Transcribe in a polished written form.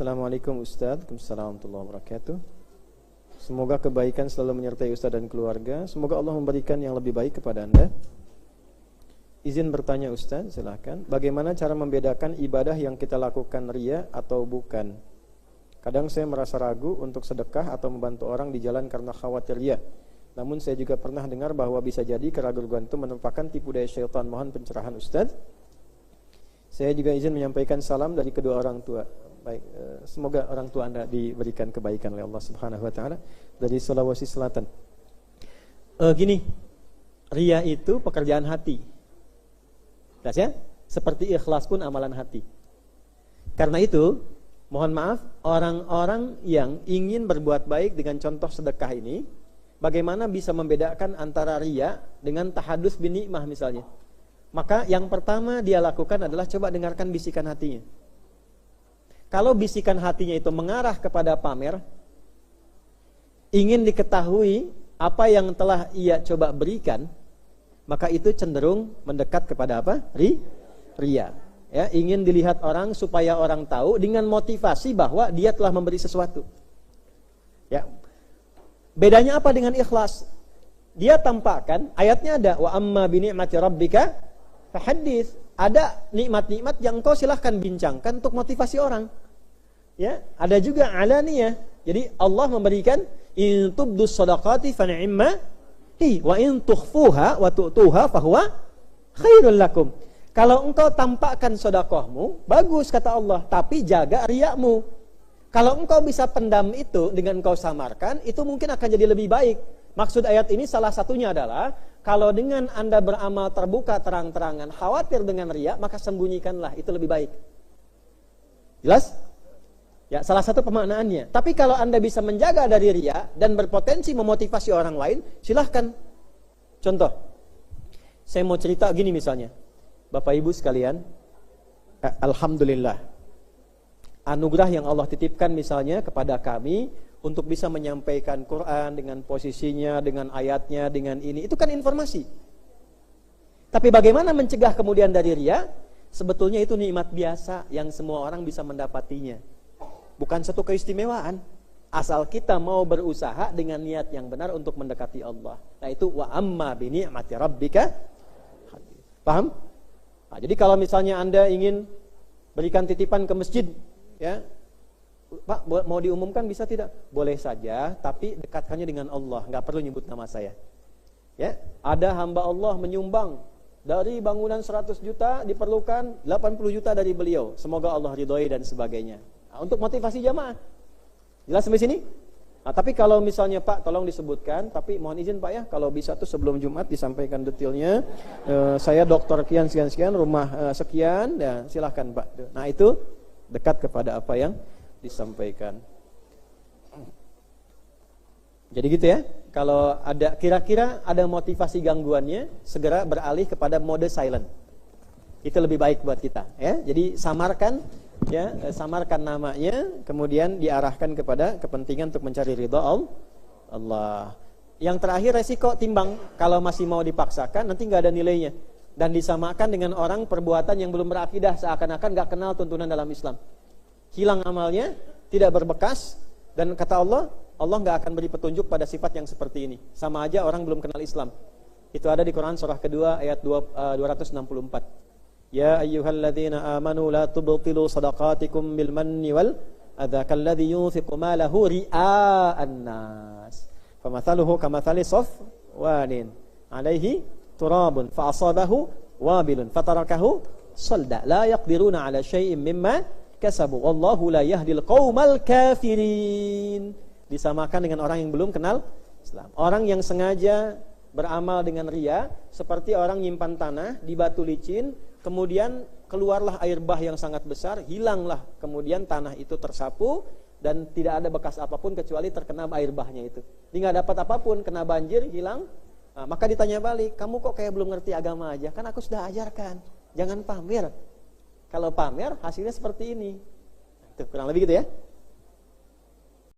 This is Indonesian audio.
Assalamualaikum Ustaz. Waalaikumsalam warahmatullahi wabarakatuh. Semoga kebaikan selalu menyertai Ustaz dan keluarga. Semoga Allah memberikan yang lebih baik kepada Anda. Izin bertanya Ustaz, silakan. Bagaimana cara membedakan ibadah yang kita lakukan riya atau bukan? Kadang saya merasa ragu untuk sedekah atau membantu orang di jalan karena khawatir riya. Namun saya juga pernah dengar bahwa bisa jadi keraguan itu merupakan tipu daya syaitan. Mohon pencerahan Ustaz. Saya juga izin menyampaikan salam dari kedua orang tua. Baik, semoga orang tua Anda diberikan kebaikan oleh Allah Subhanahu wa taala dari Sulawesi Selatan. Gini, riya itu pekerjaan hati. Jelas ya? Seperti ikhlas pun amalan hati. Karena itu, mohon maaf, orang-orang yang ingin berbuat baik dengan contoh sedekah ini, bagaimana bisa membedakan antara riya dengan tahadus bin nikmah misalnya? Maka yang pertama dia lakukan adalah coba dengarkan bisikan hatinya. Kalau bisikan hatinya itu mengarah kepada pamer, ingin diketahui apa yang telah ia coba berikan, maka itu cenderung mendekat kepada apa? Riya. Ya, ingin dilihat orang supaya orang tahu dengan motivasi bahwa dia telah memberi sesuatu. Ya. Bedanya apa dengan ikhlas? Dia tampakkan, ayatnya ada wa amma bi ni'mati rabbika fahaddits. Ada nikmat-nikmat yang kau silahkan bincangkan untuk motivasi orang. Ya, ada juga alaniyah. Jadi Allah memberikan in tubdus shadaqati fa ni'ma hi wa in tukhfuha wa tu'tuha fa huwa khairul lakum. Kalau engkau tampakkan sedekahmu, bagus kata Allah, tapi jaga riakmu. Kalau engkau bisa pendam itu dengan engkau samarkan, itu mungkin akan jadi lebih baik. Maksud ayat ini salah satunya adalah kalau dengan Anda beramal terbuka terang-terangan khawatir dengan riya, maka sembunyikanlah, itu lebih baik. Jelas? Ya, salah satu pemaknaannya. Tapi kalau Anda bisa menjaga dari riya dan berpotensi memotivasi orang lain, silahkan. Contoh, saya mau cerita gini misalnya. Bapak Ibu sekalian, alhamdulillah, anugerah yang Allah titipkan misalnya kepada kami untuk bisa menyampaikan Quran dengan posisinya, dengan ayatnya, dengan ini, itu kan informasi. Tapi bagaimana mencegah kemudian dari riya? Sebetulnya itu nikmat biasa yang semua orang bisa mendapatinya. Bukan satu keistimewaan. Asal kita mau berusaha dengan niat yang benar untuk mendekati Allah. Nah itu wa amma bi ni'mati rabbika. Paham? Nah, jadi kalau misalnya Anda ingin berikan titipan ke masjid, ya, Pak, mau diumumkan bisa tidak? Boleh saja, tapi dekatkannya dengan Allah, nggak perlu nyebut nama saya. Ya, ada hamba Allah menyumbang dari bangunan 100 juta diperlukan 80 juta dari beliau. Semoga Allah ridhoi dan sebagainya. Nah, untuk motivasi jamaah. Jelas sampai sini? Nah, tapi kalau misalnya Pak, tolong disebutkan, tapi mohon izin Pak ya, kalau bisa tuh sebelum Jumat disampaikan detailnya. Saya dokter sekian, rumah sekian, ya silahkan Pak. Nah itu dekat kepada apa yang disampaikan. Jadi gitu ya. Kalau ada kira-kira ada motivasi gangguannya, segera beralih kepada mode silent. Itu lebih baik buat kita, ya. Jadi samarkan, ya, samarkan namanya, kemudian diarahkan kepada kepentingan untuk mencari ridha Allah. Yang terakhir resiko timbang. Kalau masih mau dipaksakan, nanti nggak ada nilainya. Dan disamakan dengan orang perbuatan yang belum berakidah, seakan-akan nggak kenal tuntunan dalam Islam. Hilang amalnya, tidak berbekas, dan kata Allah nggak akan beri petunjuk pada sifat yang seperti ini. Sama aja orang belum kenal Islam. Itu ada di Quran surah kedua ayat 264. Ya ayyuhalladzina amanu la tubtilu sadaqatikum bil manni wal adza kalladzi yunfiqu malahu ria'an nas. Famathaluhu kamathali safwanin 'alaihi turabun fa asabahu wabilun fatarakahu salda la yaqdiruna 'ala syai'in mimma kasabu wallahu la yahdil qaumal kafirin. Disamakan dengan orang yang belum kenal Islam. Orang yang sengaja beramal dengan riya seperti orang nyimpan tanah di batu licin, kemudian keluarlah air bah yang sangat besar, hilanglah kemudian tanah itu tersapu dan tidak ada bekas apapun kecuali terkena air bahnya itu. Dia nggak dapat apapun, kena banjir, hilang. Nah, maka ditanya balik, kamu kok kayak belum ngerti agama aja? Kan aku sudah ajarkan, jangan pamer. Kalau pamer hasilnya seperti ini. Itu kurang lebih gitu ya.